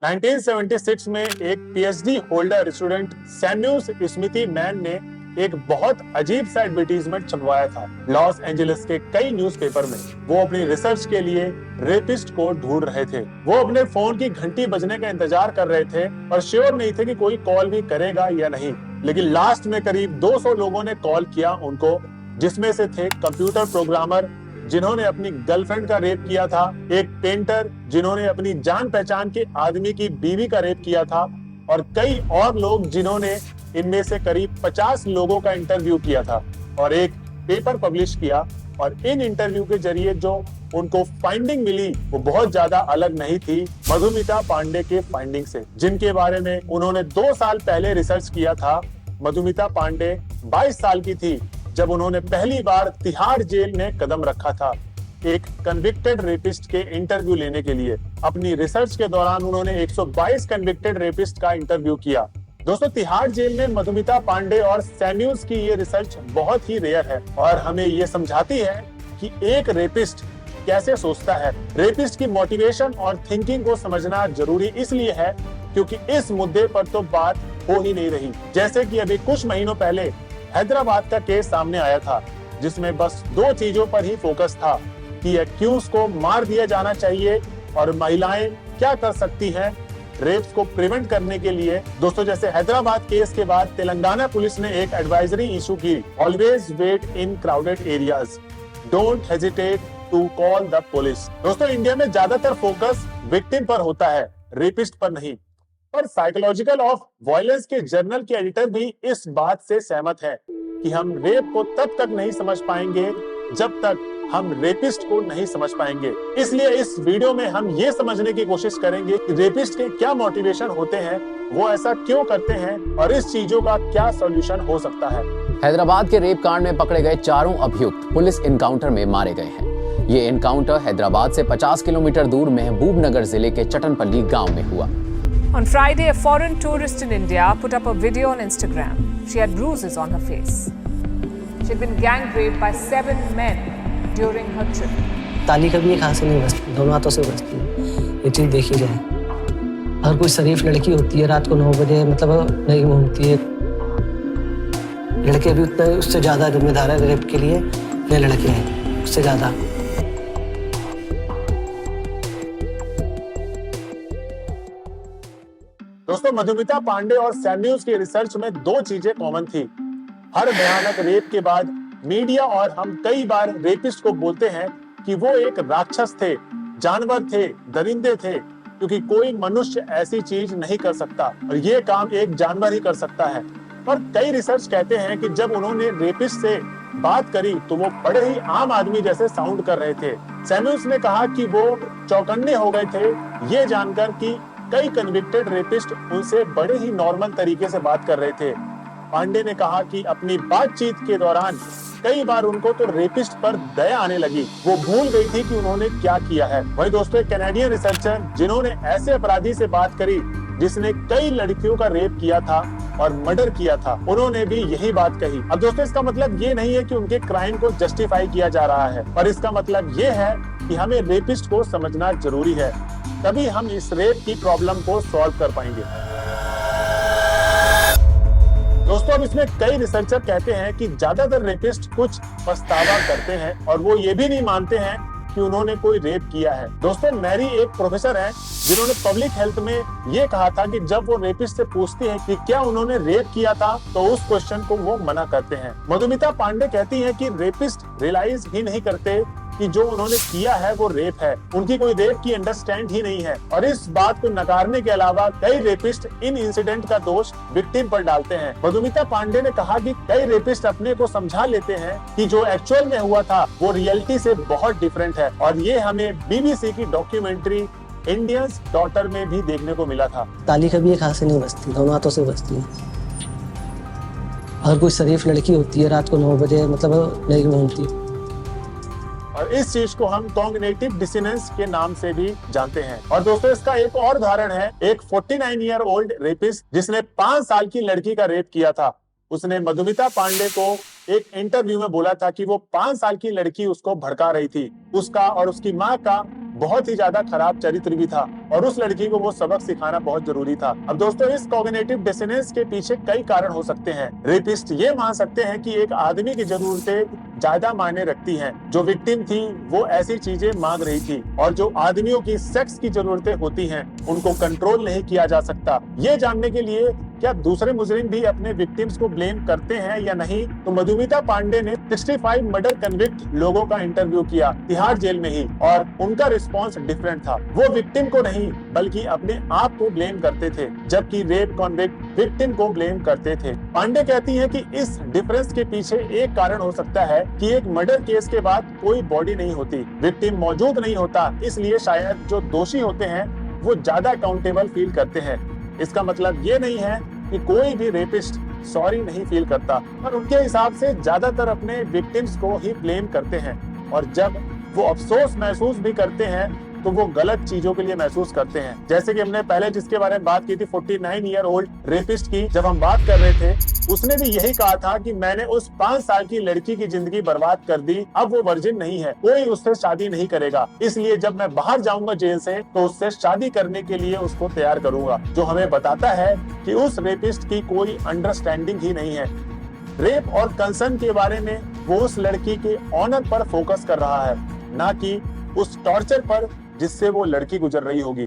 1976 में एक PhD holder student Samuel smithy man ने एक बहुत अजीब सा एडवर्टीजमेंट छपवाया था लॉस एंजलिस के कई न्यूज़पेपर में। वो अपनी रिसर्च के लिए रेपिस्ट को ढूंढ रहे थे। वो अपने फोन की घंटी बजने का इंतजार कर रहे थे और श्योर नहीं थे कि कोई कॉल भी करेगा या नहीं। लेकिन लास्ट में करीब 200 लोगों ने कॉल किया उनको, जिसमें से थे कंप्यूटर प्रोग्रामर जिन्होंने अपनी गर्लफ्रेंड का रेप किया था, एक पेंटर जिन्होंने अपनी जान पहचान के आदमी की बीवी का रेप किया था, और कई और लोग जिन्होंने इनमें से करीब 50 लोगों का इंटरव्यू किया था और एक पेपर पब्लिश किया। और इन इंटरव्यू के जरिए जो उनको फाइंडिंग मिली वो बहुत ज्यादा अलग नहीं थी मधुमिता पांडे के फाइंडिंग से, जिनके बारे में उन्होंने 2 साल पहले रिसर्च किया था। मधुमिता पांडे 22 साल की थी जब उन्होंने पहली बार तिहाड़ जेल में कदम रखा था एक कन्विक्टेड रेपिस्ट के इंटरव्यू लेने के लिए। अपनी रिसर्च के दौरान उन्होंने 122 कन्विक्टेड रेपिस्ट का इंटरव्यू किया। दोस्तों, तिहाड़ जेल में मधुमिता पांडे और सैम्यूल्स की ये रिसर्च बहुत ही रेयर है और हमें ये समझाती है कि एक रेपिस्ट कैसे सोचता है। रेपिस्ट की मोटिवेशन और थिंकिंग को समझना जरूरी इसलिए है क्योंकि इस मुद्दे पर तो बात हो ही नहीं रही। जैसे कि अभी कुछ महीनों पहले हैदराबाद का केस सामने आया था जिसमें बस 2 चीजों पर ही फोकस था कि एक्यूज को मार दिया जाना चाहिए और महिलाएं क्या कर सकती हैं रेप्स को प्रिवेंट करने के लिए। दोस्तों, जैसे हैदराबाद केस के बाद तेलंगाना पुलिस ने एक एडवाइजरी इशू की, always wait in crowded areas, don't hesitate to call the police. दोस्तों, इंडिया में ज्यादातर फोकस विक्टिम पर होता है, रेपिस्ट पर नहीं। पर साइकोलॉजिकल ऑफ वायलेंस के जर्नल के एडिटर भी इस बात से सहमत है कि हम रेप को तब तक नहीं समझ पाएंगे जब तक हम रेपिस्ट को नहीं समझ पाएंगे। इसलिए इस वीडियो में हम ये समझने की कोशिश करेंगे कि रेपिस्ट के क्या मोटिवेशन होते हैं, वो ऐसा क्यों करते हैं और इस चीजों का क्या सॉल्यूशन हो सकता है। हैदराबाद के रेप कांड में पकड़े गए 4 अभियुक्त पुलिस इनकाउंटर में मारे गए हैं। ये इनकाउंटर हैदराबाद से 50 किलोमीटर दूर महबूब नगर जिले के चटनपल्ली गाँव में हुआ। On Friday, a foreign tourist in India put up a video on Instagram. She had bruises on her face. She had been gang raped by 7 men during her trip. ताली कभी एक हाथ से नहीं बजती, दोनों हाथों से बजती है। ये चीज़ देखी जाए। अगर कोई शरीफ लड़की होती है रात को 9 बजे मतलब नहीं घूमती है, लड़के भी उतना उससे ज़्यादा जिम्मेदार है रेप के लिए, ये लड़के हैं उससे ज़्यादा। दोस्तों, मधुमिता पांडे और सैम्यूल्स की रिसर्च में 2 चीजें कॉमन थी। हर भयानक रेप के बाद मीडिया और हम कई बार रेपिस्ट को बोलते हैं कि वो एक राक्षस थे, जानवर थे, दरिंदे थे, क्योंकि कोई मनुष्य ऐसी चीज नहीं कर सकता और ये काम एक जानवर ही कर सकता है। और कई रिसर्च कहते हैं कि जब उन्होंने रेपिस्ट से बात करी तो वो बड़े ही आम आदमी जैसे साउंड कर रहे थे। सैम्यूल्स ने कहा कि वो चौकन्ने हो गए थे ये जानकर कि कई कन्विक्टेड रेपिस्ट उनसे बड़े ही नॉर्मल तरीके से बात कर रहे थे। पांडे ने कहा कि अपनी बातचीत के दौरान कई बार उनको तो रेपिस्ट पर दया आने लगी, वो भूल गई थी कि उन्होंने क्या किया है। वहीं दोस्तों, एक कैनेडियन रिसर्चर जिन्होंने ऐसे अपराधी से बात करी जिसने कई लड़कियों का रेप किया था और मर्डर किया था, उन्होंने भी यही बात कही। अब दोस्तों, इसका मतलब ये नहीं है कि उनके क्राइम को जस्टिफाई किया जा रहा है, पर इसका मतलब ये है कि हमें रेपिस्ट को समझना जरूरी है, तभी हम इस रेप की प्रॉब्लम को सॉल्व कर पाएंगे। दोस्तों, अब इसमें कई रिसर्चर कहते हैं कि ज्यादातर रेपिस्ट कुछ पछतावा करते हैं और वो ये भी नहीं मानते हैं कि उन्होंने कोई रेप किया है। दोस्तों, मैरी एक प्रोफेसर है जिन्होंने पब्लिक हेल्थ में ये कहा था कि जब वो रेपिस्ट से पूछती है कि क्या उन्होंने रेप किया था तो उस क्वेश्चन को वो मना करते हैं। मधुमिता पांडे कहती हैं कि रेपिस्ट रियलाइज ही नहीं करते कि जो उन्होंने किया है वो रेप है, उनकी कोई रेप की अंडरस्टैंड ही नहीं है। और इस बात को नकारने के अलावा कई रेपिस्ट इन इंसिडेंट का दोष विक्टिम पर डालते हैं। मधुमिता पांडे ने कहा कि कई रेपिस्ट अपने को समझा लेते हैं कि जो एक्चुअल में हुआ था वो रियलिटी से बहुत डिफरेंट है, और ये हमें बीबीसी की डॉक्यूमेंट्री इंडियंस डॉटर में भी देखने को मिला था। ताली कभी एक हाथ से नहीं बजती, दोनों हाथों से बजती है। अगर कोई शरीफ लड़की होती है रात को 9 बजे मतलब नहीं घूमती। और इस चीज को हम कॉग्निटिव डिसोनेंस के नाम से भी जानते हैं। और दोस्तों, इसका एक और उदाहरण है, एक 49 ईयर ओल्ड रेपिस्ट जिसने 5 साल की लड़की का रेप किया था। उसने मधुमिता पांडे को एक इंटरव्यू में बोला था कि वो 5 साल की लड़की उसको भड़का रही थी। उसका और उसकी माँ का बहुत ही ज्यादा खराब चरित्र भी था और उस लड़की को वो सबक सिखाना बहुत जरूरी था। अब दोस्तों, इस कॉग्निटिव डिसोनेंस के पीछे कई कारण हो सकते हैं। रेपिस्ट ये मान सकते हैं कि एक आदमी की जरूरतें ज्यादा मायने रखती हैं। जो विक्टिम थी वो ऐसी चीजें मांग रही थी और जो आदमियों की सेक्स की जरूरतें होती हैं उनको कंट्रोल नहीं किया जा सकता। ये जानने के लिए क्या दूसरे मुजरिम भी अपने विक्टिम्स को ब्लेम करते हैं या नहीं, तो मधुमिता पांडे ने 65 मर्डर कन्विक्ट लोगों का इंटरव्यू किया तिहाड़ जेल में ही, और उनका रिस्पांस डिफरेंट था। वो विक्टिम को नहीं बल्कि अपने आप को ब्लेम करते थे, जबकि रेप कॉन्विक्ट विक्टिम को ब्लेम करते थे। पांडे कहती है कि इस डिफरेंस के पीछे एक कारण हो सकता है कि एक मर्डर केस के बाद कोई बॉडी नहीं होती, विक्टिम मौजूद नहीं होता, इसलिए शायद जो दोषी होते हैं वो ज्यादा अकाउंटेबल फील करते हैं। इसका मतलब ये नहीं है कि कोई भी रेपिस्ट सॉरी नहीं फील करता, पर उनके हिसाब से ज्यादातर अपने विक्टिम्स को ही ब्लेम करते हैं, और जब वो अफसोस महसूस भी करते हैं तो वो गलत चीजों के लिए महसूस करते हैं। जैसे कि हमने पहले जिसके बारे में बात की थी 49 ईयर ओल्ड रेपिस्ट की, जब हम बात कर रहे थे उसने भी यही कहा था कि मैंने उस 5 साल की लड़की की जिंदगी बर्बाद कर दी, अब वो वर्जिन नहीं है, कोई उससे शादी नहीं करेगा, इसलिए जब मैं बाहर जाऊंगा जेल से तो उससे शादी करने के लिए उसको तैयार करूंगा। जो हमें बताता है कि उस रेपिस्ट की कोई अंडरस्टैंडिंग ही नहीं है। रेप और कंसर्न के बारे में वो उस लड़की के ऑनर पर फोकस कर रहा है, ना कि उस टॉर्चर पर जिससे वो लड़की गुजर रही होगी।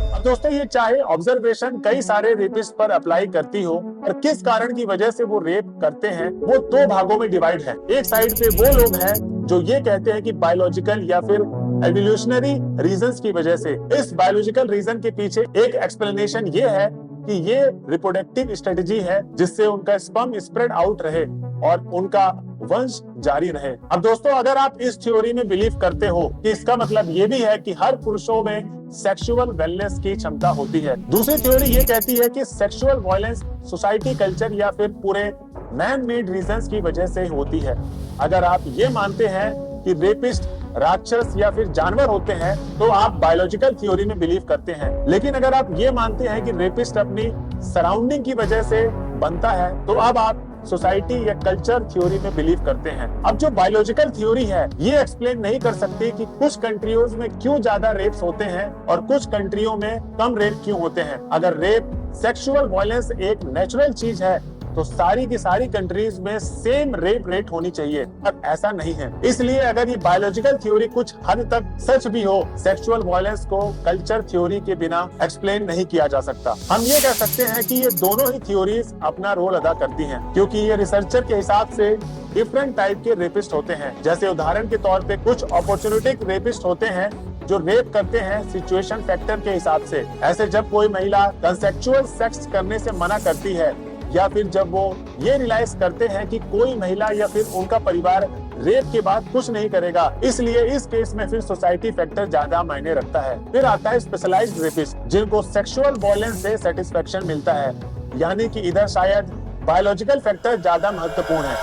अब दोस्तों, ये चाहे ऑब्जर्वेशन कई सारे रेपिस्ट पर अप्लाई करती हो और किस कारण की वजह से वो रेप करते हैं, वो 2 भागों में डिवाइड है। एक साइड पे वो लोग हैं जो ये कहते हैं कि बायोलॉजिकल या फिर एवोल्यूशनरी रीजंस की वजह से। इस बायोलॉजिकल रीजन के पीछे एक एक्सप्लेनेशन ये है कि ये रिप्रोडक्टिव स्ट्रेटजी है जिससे उनका स्पर्म स्प्रेड आउट रहे और उनका वंश जारी रहे। अब दोस्तों, अगर आप इस थ्योरी में बिलीव करते हो कि इसका मतलब ये भी है कि हर पुरुषों में सेक्सुअल वेलनेस की क्षमता होती है। दूसरी थ्योरी ये कहती है कि सेक्सुअल वायलेंस सोसाइटी, कल्चर या फिर पूरे मैन मेड रीजंस की वजह से होती है। अगर आप ये मानते हैं कि रेपिस्ट राक्षस या फिर जानवर होते हैं तो आप बायोलॉजिकल थ्योरी में बिलीव करते हैं। लेकिन अगर आप ये मानते हैं कि रेपिस्ट अपनी सराउंडिंग की वजह से बनता है तो अब आप सोसाइटी या कल्चर थ्योरी में बिलीव करते हैं। अब जो बायोलॉजिकल थ्योरी है ये एक्सप्लेन नहीं कर सकती कि कुछ कंट्रियों में क्यों ज्यादा रेप्स होते हैं और कुछ कंट्रियों में कम रेप क्यों होते हैं। अगर रेप सेक्सुअल वायलेंस एक नेचुरल चीज है तो सारी की सारी कंट्रीज में सेम रेप रेट होनी चाहिए, पर ऐसा नहीं है। इसलिए अगर ये बायोलॉजिकल थ्योरी कुछ हद तक सच भी हो, सेक्सुअल वायलेंस को कल्चर थ्योरी के बिना एक्सप्लेन नहीं किया जा सकता। हम ये कह सकते हैं कि ये दोनों ही थ्योरीज अपना रोल अदा करती हैं, क्योंकि ये रिसर्चर के हिसाब से डिफरेंट टाइप के रेपिस्ट होते हैं। जैसे उदाहरण के तौर पे कुछ अपॉर्चुनिटिक रेपिस्ट होते हैं जो रेप करते हैं सिचुएशन फैक्टर के हिसाब से। ऐसे जब कोई महिला कंसेक्सुअल सेक्स करने से मना करती है या फिर जब वो ये रियलाइज करते हैं कि कोई महिला या फिर उनका परिवार रेप के बाद कुछ नहीं करेगा, इसलिए इस केस में फिर सोसाइटी फैक्टर ज्यादा मायने रखता है। फिर आता है स्पेशलाइज्ड रेपिस्ट जिनको सेक्सुअल वायलेंस से सेटिस्फेक्शन मिलता है, यानी कि इधर शायद बायोलॉजिकल फैक्टर ज्यादा महत्वपूर्ण है।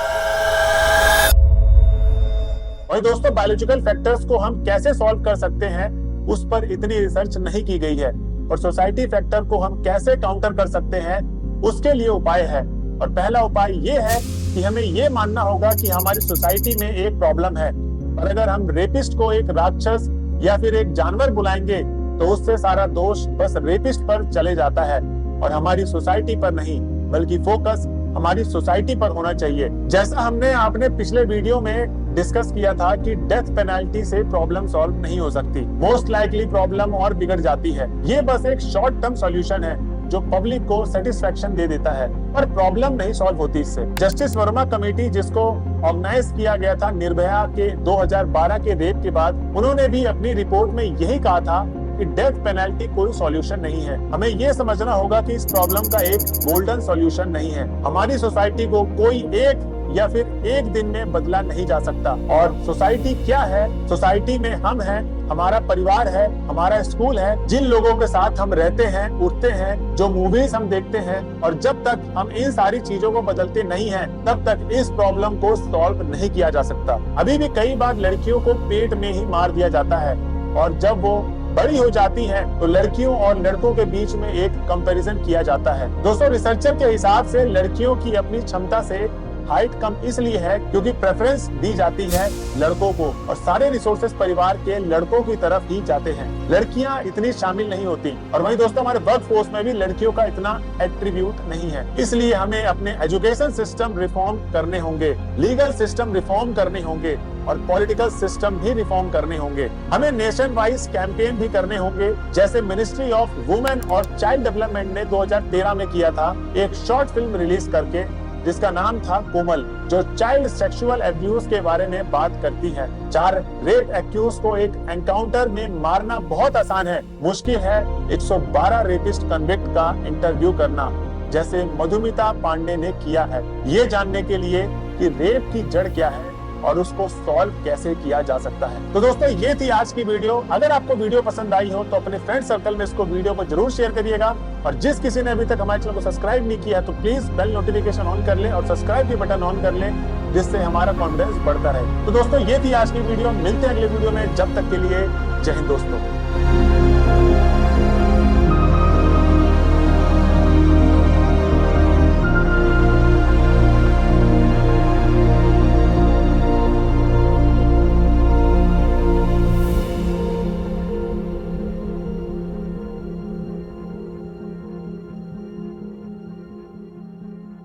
और दोस्तों, बायोलॉजिकल फैक्टर्स को हम कैसे सॉल्व कर सकते हैं उस पर इतनी रिसर्च नहीं की गई है, और सोसाइटी फैक्टर को हम कैसे काउंटर कर सकते हैं उसके लिए उपाय है। और पहला उपाय ये है कि हमें ये मानना होगा कि हमारी सोसाइटी में एक प्रॉब्लम है, और अगर हम रेपिस्ट को एक राक्षस या फिर एक जानवर बुलाएंगे तो उससे सारा दोष बस रेपिस्ट पर चले जाता है और हमारी सोसाइटी पर नहीं, बल्कि फोकस हमारी सोसाइटी पर होना चाहिए। जैसा हमने आपने पिछले वीडियो में डिस्कस किया था कि डेथ पेनल्टी से प्रॉब्लम सॉल्व नहीं हो सकती, मोस्ट लाइकली प्रॉब्लम और बिगड़ जाती है। ये बस एक शॉर्ट टर्म सॉल्यूशन है जो पब्लिक को सेटिस्फेक्शन दे देता है, पर प्रॉब्लम नहीं सॉल्व होती इससे। जस्टिस वर्मा कमेटी, जिसको ऑर्गेनाइज किया गया था निर्भया के 2012 के रेप के बाद, उन्होंने भी अपनी रिपोर्ट में यही कहा था कि डेथ पेनल्टी कोई सॉल्यूशन नहीं है। हमें ये समझना होगा कि इस प्रॉब्लम का एक गोल्डन सॉल्यूशन नहीं है। हमारी सोसाइटी को कोई एक या फिर एक दिन में बदला नहीं जा सकता। और सोसाइटी क्या है? सोसाइटी में हम हैं, हमारा परिवार है, हमारा स्कूल है, जिन लोगों के साथ हम रहते हैं, उठते हैं, जो मूवीज हम देखते हैं, और जब तक हम इन सारी चीजों को बदलते नहीं हैं, तब तक इस प्रॉब्लम को सॉल्व नहीं किया जा सकता। अभी भी कई बार लड़कियों को पेट में ही मार दिया जाता है, और जब वो बड़ी हो जाती हैं तो लड़कियों और लड़कों के बीच में एक कंपैरिजन किया जाता है। दोस्तों, रिसर्चर के हिसाब से लड़कियों की अपनी क्षमता से हाइट कम इसलिए है क्योंकि प्रेफरेंस दी जाती है लड़कों को और सारे रिसोर्सेज परिवार के लड़कों की तरफ ही जाते हैं। लड़कियां इतनी शामिल नहीं होती और वहीं दोस्तों हमारे वर्क फोर्स में भी लड़कियों का इतना एट्रीब्यूट नहीं है। इसलिए हमें अपने एजुकेशन सिस्टम रिफॉर्म करने होंगे, लीगल सिस्टम रिफॉर्म करने होंगे और पॉलिटिकल सिस्टम भी रिफॉर्म करने होंगे। हमें नेशन वाइज कैंपेन भी करने होंगे, जैसे मिनिस्ट्री ऑफ वुमेन और चाइल्ड डेवलपमेंट ने 2013 में किया था, एक शॉर्ट फिल्म रिलीज करके जिसका नाम था कोमल, जो चाइल्ड सेक्सुअल एब्यूज के बारे में बात करती है। 4 रेप एक्यूज को एक एनकाउंटर में मारना बहुत आसान है, मुश्किल है 112 रेपिस्ट कन्विक्ट का इंटरव्यू करना, जैसे मधुमिता पांडे ने किया है, ये जानने के लिए कि रेप की जड़ क्या है और उसको सॉल्व कैसे किया जा सकता है। तो दोस्तों, ये थी आज की वीडियो। अगर आपको वीडियो पसंद आई हो तो अपने फ्रेंड सर्कल में इसको वीडियो को जरूर शेयर करिएगा और जिस किसी ने अभी तक हमारे चैनल को सब्सक्राइब नहीं किया तो प्लीज बेल नोटिफिकेशन ऑन कर ले और सब्सक्राइब की बटन ऑन कर ले, जिससे हमारा कॉन्फिडेंस बढ़ता रहे। तो दोस्तों, ये थी आज की वीडियो। मिलते हैं अगले वीडियो में, जब तक के लिए जय हिंद दोस्तों।